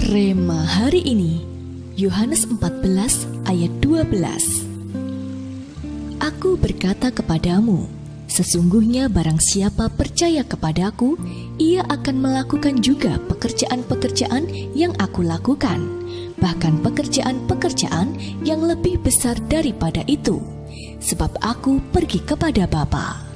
Rema hari ini, Yohanes 14 ayat 12. Aku berkata kepadamu, sesungguhnya barang siapa percaya kepadaku, ia akan melakukan juga pekerjaan-pekerjaan yang aku lakukan, bahkan pekerjaan-pekerjaan yang lebih besar daripada itu, sebab aku pergi kepada Bapa.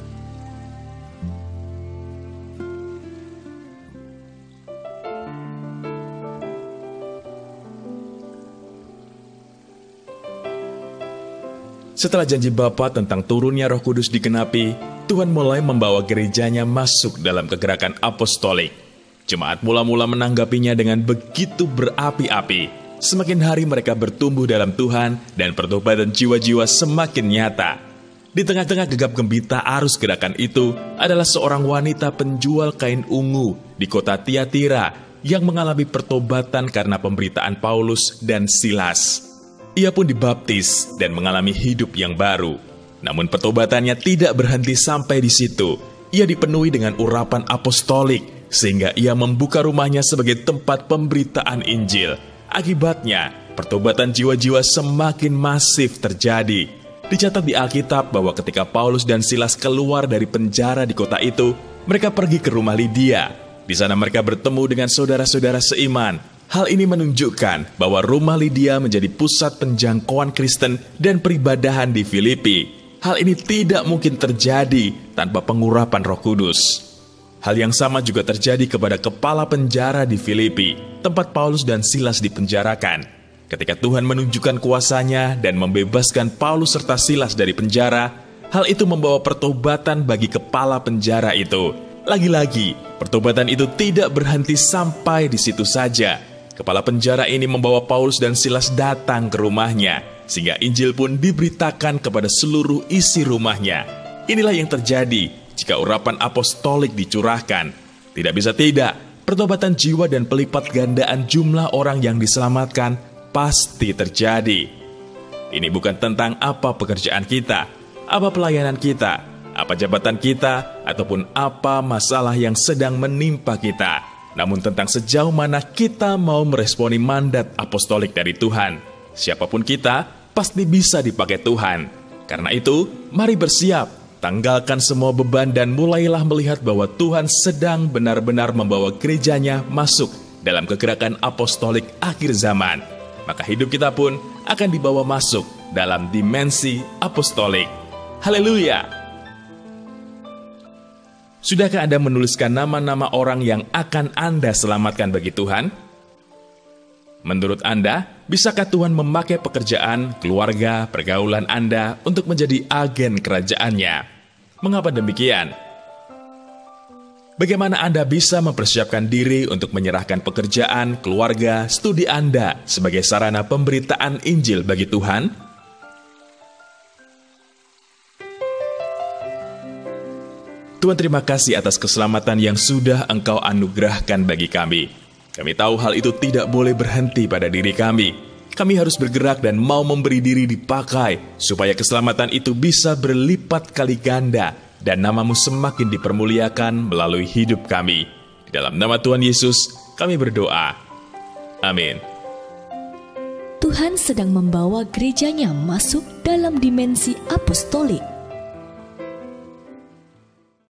Setelah janji Bapa tentang turunnya Roh Kudus digenapi, Tuhan mulai membawa gerejanya masuk dalam kegerakan apostolik. Jemaat mula-mula menanggapinya dengan begitu berapi-api. Semakin hari mereka bertumbuh dalam Tuhan dan pertobatan jiwa-jiwa semakin nyata. Di tengah-tengah gegap gempita arus gerakan itu adalah seorang wanita penjual kain ungu di kota Tiatira yang mengalami pertobatan karena pemberitaan Paulus dan Silas. Ia pun dibaptis dan mengalami hidup yang baru. Namun pertobatannya tidak berhenti sampai di situ. Ia dipenuhi dengan urapan apostolik, sehingga ia membuka rumahnya sebagai tempat pemberitaan Injil. Akibatnya, pertobatan jiwa-jiwa semakin masif terjadi. Dicatat di Alkitab bahwa ketika Paulus dan Silas keluar dari penjara di kota itu, mereka pergi ke rumah Lydia. Di sana mereka bertemu dengan saudara-saudara seiman. Hal ini menunjukkan bahwa rumah Lydia menjadi pusat penjangkauan Kristen dan peribadahan di Filipi. Hal ini tidak mungkin terjadi tanpa pengurapan Roh Kudus. Hal yang sama juga terjadi kepada kepala penjara di Filipi, tempat Paulus dan Silas dipenjarakan. Ketika Tuhan menunjukkan kuasa-Nya dan membebaskan Paulus serta Silas dari penjara, hal itu membawa pertobatan bagi kepala penjara itu. Lagi-lagi, pertobatan itu tidak berhenti sampai di situ saja. Kepala penjara ini membawa Paulus dan Silas datang ke rumahnya, sehingga Injil pun diberitakan kepada seluruh isi rumahnya. Inilah yang terjadi jika urapan apostolik dicurahkan. Tidak bisa tidak, pertobatan jiwa dan pelipat gandaan jumlah orang yang diselamatkan pasti terjadi. Ini bukan tentang apa pekerjaan kita, apa pelayanan kita, apa jabatan kita, ataupun apa masalah yang sedang menimpa kita. Namun tentang sejauh mana kita mau meresponi mandat apostolik dari Tuhan. Siapapun kita, pasti bisa dipakai Tuhan. Karena itu, mari bersiap, tanggalkan semua beban dan mulailah melihat bahwa Tuhan sedang benar-benar membawa gerejanya masuk dalam kegerakan apostolik akhir zaman. Maka hidup kita pun akan dibawa masuk dalam dimensi apostolik. Haleluya! Sudahkah Anda menuliskan nama-nama orang yang akan Anda selamatkan bagi Tuhan? Menurut Anda, bisakah Tuhan memakai pekerjaan, keluarga, pergaulan Anda untuk menjadi agen kerajaan-Nya? Mengapa demikian? Bagaimana Anda bisa mempersiapkan diri untuk menyerahkan pekerjaan, keluarga, studi Anda sebagai sarana pemberitaan Injil bagi Tuhan? Tuhan, terima kasih atas keselamatan yang sudah Engkau anugerahkan bagi kami. Kami tahu hal itu tidak boleh berhenti pada diri kami. Kami harus bergerak dan mau memberi diri dipakai, supaya keselamatan itu bisa berlipat kali ganda, dan nama-Mu semakin dipermuliakan melalui hidup kami. Di dalam nama Tuhan Yesus, kami berdoa. Amin. Tuhan sedang membawa gerejanya masuk dalam dimensi apostolik.